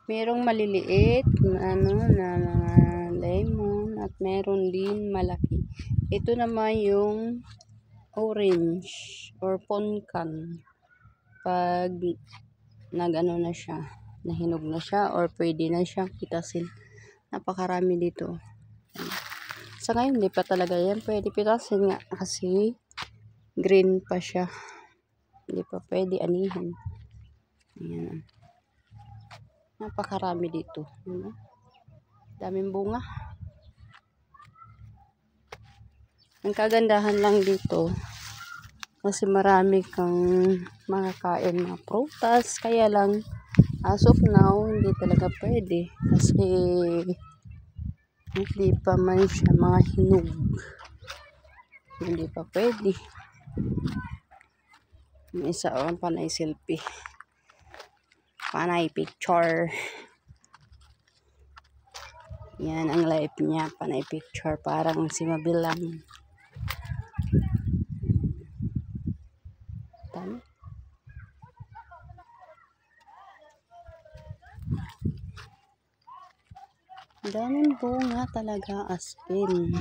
Merong maliliit na na mga lemon at meron din malaki. Ito naman yung orange or ponkan. Pag nag-ano na siya, nahinog na siya or pwede na siyang pitasin. Napakarami dito. Sa ngayon, hindi pa talaga yan pwede pitasin nga kasi green pa siya. Hindi pa pwede anihin. Ayan. Napakarami dito. Daming bunga. Ang kagandahan lang dito, kasi marami kang makakain mga prutas. Kaya lang, as of now, hindi talaga pwede. Kasi hindi pa man siya mga hinog. Hindi pa pwede. Yung isa panay selfie. Panay picture. Yan ang life niya. Panay picture. Parang si Mabilang. Dami. Daming bunga talaga as in.